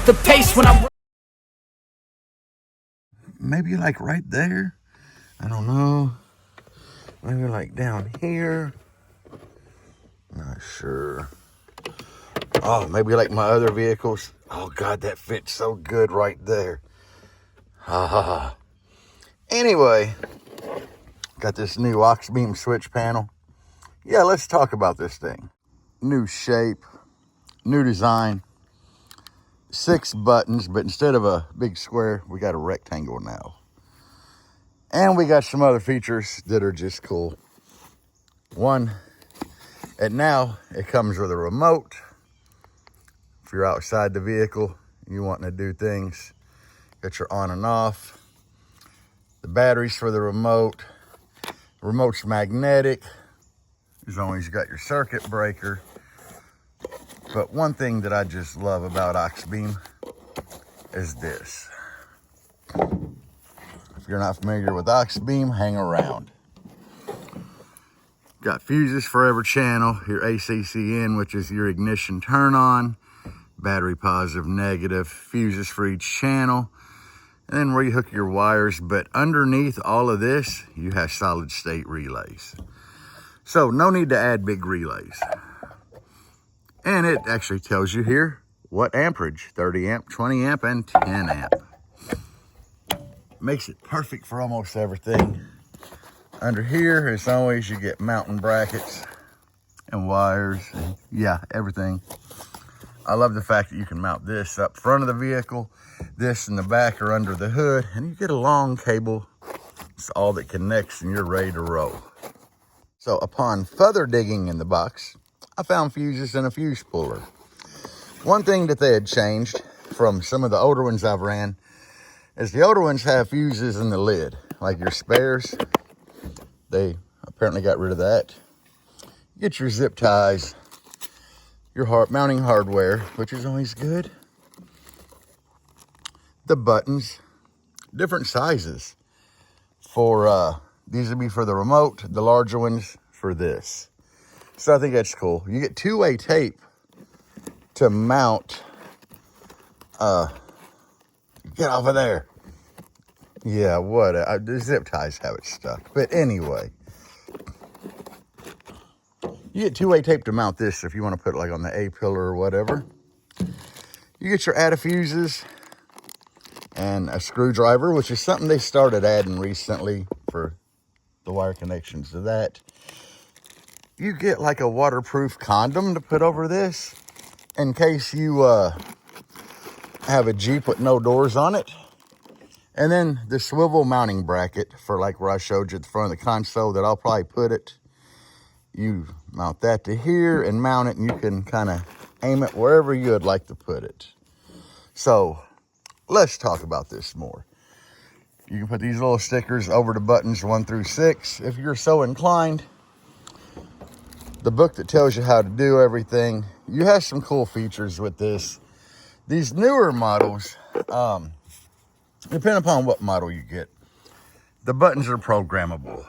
the pace when I'm... Maybe like right there. I don't know. Maybe like down here. Not sure. Oh, maybe like my other vehicles. Oh God, that fits so good right there. Ha ha ha. Anyway, got this new Auxbeam switch panel. Yeah, let's talk about this thing. New shape, new design, 6 buttons, but instead of a big square, we got a rectangle now. And we got some other features that are just cool. One, and now it comes with a remote. If you're outside the vehicle, you wanting to do things, got your on and off. The batteries for the remote. The remote's magnetic. As long as you got your circuit breaker. But one thing that I just love about Auxbeam is this. If you're not familiar with Auxbeam, hang around. Got fuses for every channel, your ACCN, which is your ignition turn on, battery positive, negative, fuses for each channel, and then rehook your wires. But underneath all of this, you have solid state relays. So no need to add big relays. And it actually tells you here what amperage, 30 amp, 20 amp, and 10 amp. Makes it perfect for almost everything. Under here, as always, you get mounting brackets and wires, and yeah, everything. I love the fact that you can mount this up front of the vehicle, this in the back or under the hood, and you get a long cable. It's all that connects and you're ready to roll. So upon further digging in the box, I found fuses and a fuse puller. One thing that they had changed from some of the older ones I've ran is the older ones have fuses in the lid, like your spares. They apparently got rid of that. Get your zip ties, your mounting hardware, which is always good. The buttons, different sizes. For these would be for the remote, the larger ones for this. So I think that's cool. You get 2-way tape to mount. Get off of there. Yeah, what? The zip ties have it stuck. But anyway, you get 2-way tape to mount this if you want to put it like on the A-pillar or whatever. You get your addifuses and a screwdriver, which is something they started adding recently for the wire connections to that. You get like a waterproof condom to put over this in case you have a Jeep with no doors on it. And then the swivel mounting bracket for like where I showed you at the front of the console that I'll probably put it. You mount that to here and mount it, and you can kind of aim it wherever you would like to put it. So let's talk about this more. You can put these little stickers over the buttons 1 through 6 if you're so inclined. The book that tells you how to do everything. You have some cool features with this. These newer models, depending upon what model you get, the buttons are programmable.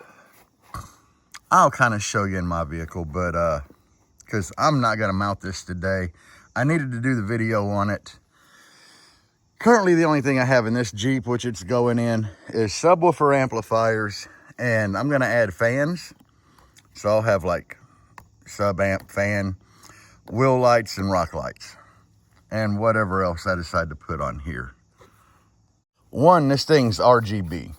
I'll kind of show you in my vehicle, but because I'm not going to mount this today. I needed to do the video on it. Currently, the only thing I have in this Jeep, which it's going in, is subwoofer amplifiers, and I'm going to add fans. So I'll have like sub-amp fan, wheel lights, and rock lights, and whatever else I decide to put on here. One, this thing's RGB,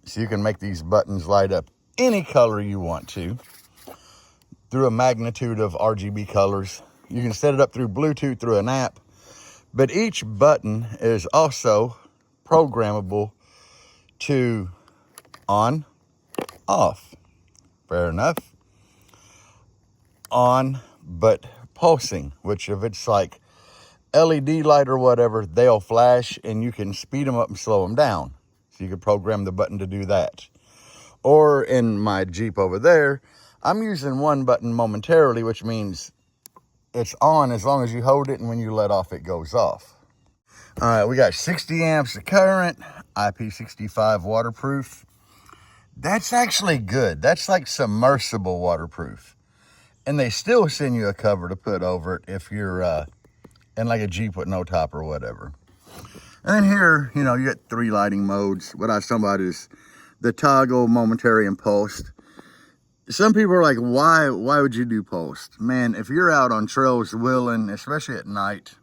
so you can make these buttons light up any color you want to through a magnitude of RGB colors. You can set it up through Bluetooth through an app, but each button is also programmable to on, off. Fair enough. On, but pulsing, which if it's like LED light or whatever, they'll flash and you can speed them up and slow them down. So you can program the button to do that. Or in my Jeep over there, I'm using one button momentarily, which means it's on as long as you hold it, and when you let off, it goes off. All right, we got 60 amps of current, IP65 waterproof. That's actually good. That's like submersible waterproof. And they still send you a cover to put over it if you're in and like a Jeep with no top or whatever. And then here, you know, you get 3 lighting modes. What I was talking about is the toggle, momentary, and pulsed. Some people are like, why would you do pulsed? Man, if you're out on trails wheeling, especially at night,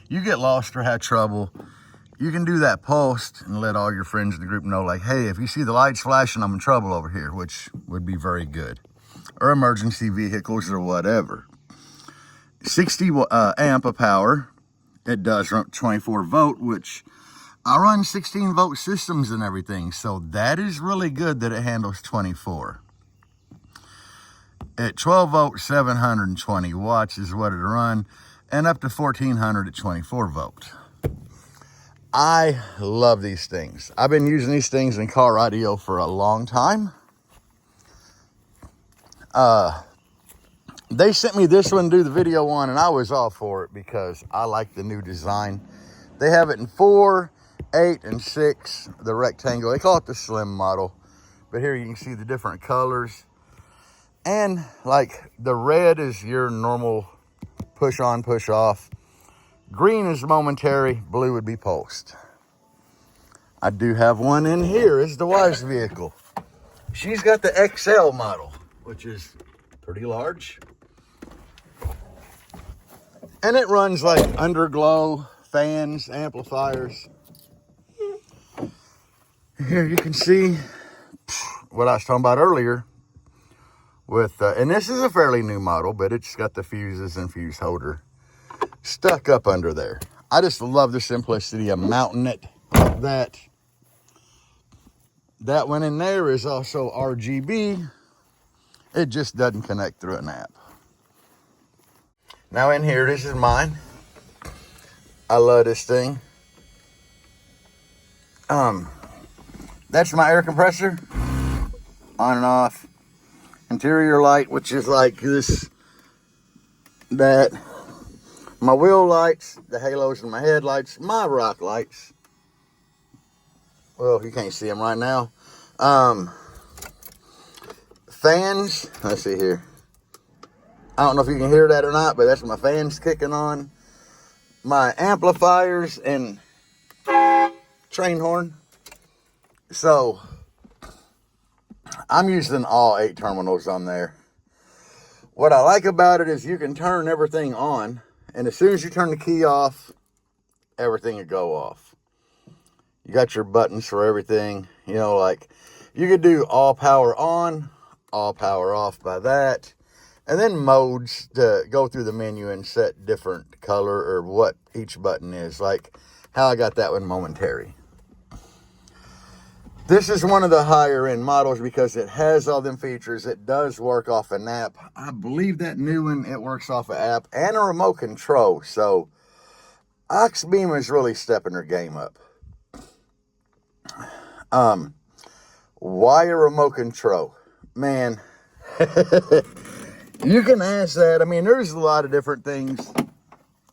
you get lost or have trouble, you can do that pulsed and let all your friends in the group know, like, hey, if you see the lights flashing, I'm in trouble over here, which would be very good. Or emergency vehicles or whatever. 60 amp of power. It does run 24 volt, which I run 16 volt systems and everything. So that is really good that it handles 24. At 12 volt, 720 watts is what it'll run. And up to 1400 at 24 volt. I love these things. I've been using these things in car radio for a long time. They sent me this one to do the video on, and I was all for it because I like the new design. They have it in 4, 8, and 6, the rectangle. They call it the Slim model. But here you can see the different colors. And like the red is your normal push on, push off. Green is momentary, blue would be pulsed. I do have one in here, is the wife's vehicle. She's got the XL model, which is pretty large. And it runs like underglow, fans, amplifiers. Here you can see what I was talking about earlier with, and this is a fairly new model, but it's got the fuses and fuse holder stuck up under there. I just love the simplicity of mounting it like that. That one in there is also RGB. It just doesn't connect through an app. Now in here, this is mine. I love this thing. That's my air compressor. On and off. Interior light, which is like this, that. My wheel lights, the halos in my headlights, my rock lights. Well, you can't see them right now. Fans, let's see here. I don't know if you can hear that or not, but that's my fans kicking on. My amplifiers and train horn. So, I'm using all 8 terminals on there. What I like about it is you can turn everything on, and as soon as you turn the key off, everything will go off. You got your buttons for everything. You know, like, you could do all power on, all power off by that. And then modes to go through the menu and set different color or what each button is. Like how I got that one momentary. This is one of the higher end models because it has all them features. It does work off an app. I believe that new one, it works off an app and a remote control. So Auxbeam is really stepping their game up. Why a remote control? Man, you can ask that. I mean, there's a lot of different things.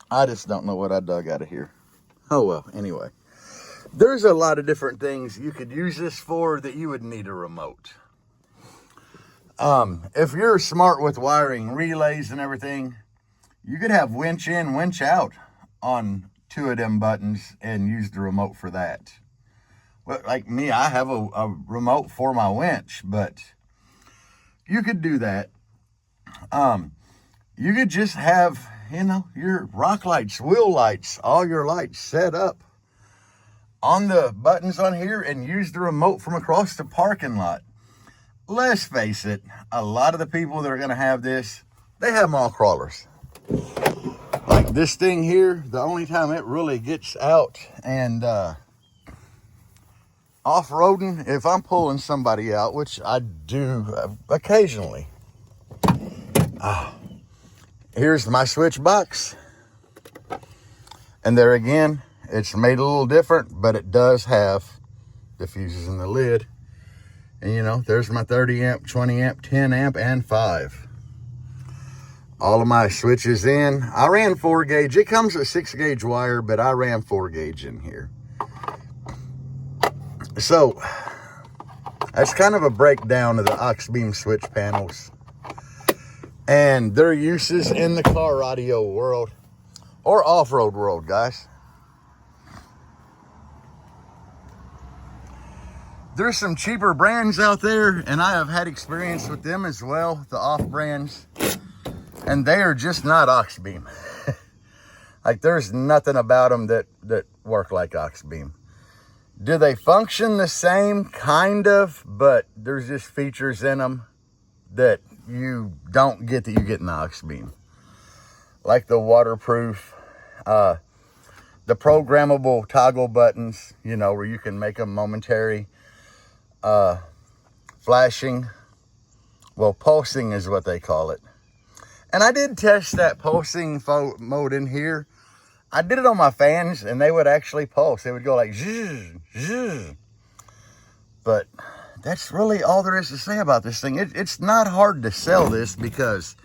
I just don't know what I dug out of here. Oh, well, anyway. There's a lot of different things you could use this for that you would need a remote. If you're smart with wiring relays and everything, you could have winch in, winch out on 2 of them buttons and use the remote for that. Well, like me, I have a remote for my winch, but you could do that. You could just have, you know, your rock lights, wheel lights, all your lights set up on the buttons on here and use the remote from across the parking lot. Let's face it, a lot of the people that are going to have this, they have mall crawlers. Like this thing here, the only time it really gets out and off-roading, if I'm pulling somebody out, which I do occasionally. Here's my switch box. And there again, it's made a little different, but it does have the fuses in the lid. And you know, there's my 30 amp, 20 amp, 10 amp, and 5. All of my switches in. I ran 4 gauge. It comes with 6 gauge wire, but I ran 4 gauge in here. So, that's kind of a breakdown of the Auxbeam switch panels and their uses in the car radio world, or off-road world, guys. There's some cheaper brands out there, and I have had experience with them as well, the off brands, and they are just not Auxbeam. Like, there's nothing about them that work like Auxbeam. Do they function the same? Kind of, but there's just features in them that you don't get that you get in the Auxbeam. Like the waterproof, the programmable toggle buttons, you know, where you can make them momentary. Flashing, well, pulsing is what they call it. And I did test that pulsing mode in here. I did it on my fans, and they would actually pulse. They would go like zzz, zzz. But that's really all there is to say about this thing. It's not hard to sell this, because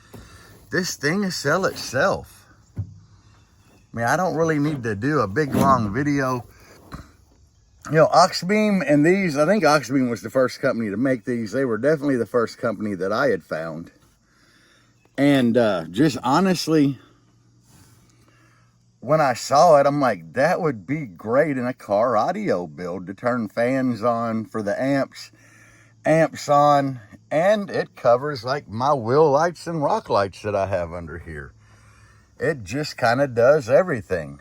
this thing will sell itself. I mean, I don't really need to do a big long video. You know, Auxbeam and these, I think Auxbeam was the first company to make these. They were definitely the first company that I had found. And just honestly, when I saw it, I'm like, that would be great in a car audio build, to turn fans on for the amps on, and it covers like my wheel lights and rock lights that I have under here. It just kind of does everything.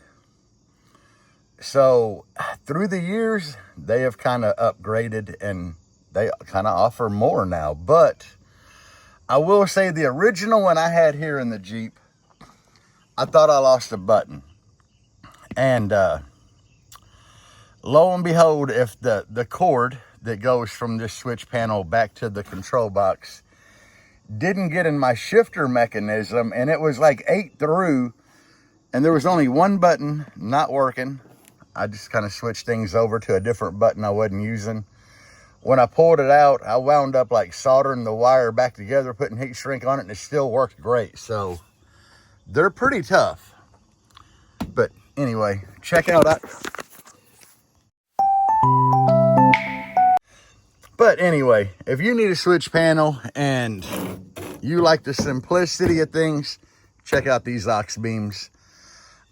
So through the years, they have kind of upgraded, and they kind of offer more now. But I will say, the original one I had here in the Jeep, I thought I lost a button. And lo and behold, if the cord that goes from this switch panel back to the control box didn't get in my shifter mechanism, and it was like 8 through, and there was only one button not working, I just kind of switched things over to a different button I wasn't using. When I pulled it out, I wound up like soldering the wire back together, putting heat shrink on it, and it still worked great. So they're pretty tough. But anyway, check out that. But anyway, if you need a switch panel and you like the simplicity of things, check out these Auxbeams.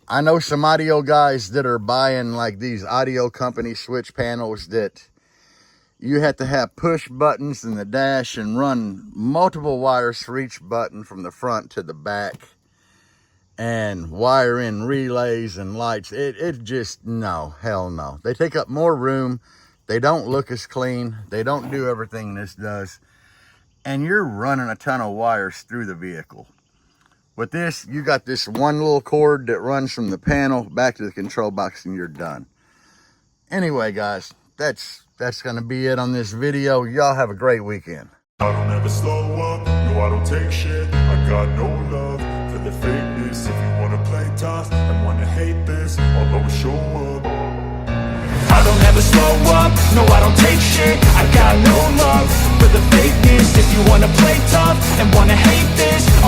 I know some audio guys that are buying like these audio company switch panels that you have to have push buttons in the dash and run multiple wires for each button from the front to the back, and wire in relays and lights. It just, no, hell no. They take up more room. They don't look as clean. They don't do everything this does. And you're running a ton of wires through the vehicle. With this, you got this one little cord that runs from the panel back to the control box, and you're done. Anyway, guys, that's going to be it on this video. Y'all have a great weekend. I don't ever slow up, no, I don't take shit. I got no love for the fakeness. If you wanna play tough and wanna hate this, I'll always show up. I don't ever slow up, no, I don't take shit. I got no love for the fakeness. If you wanna play tough and wanna hate this,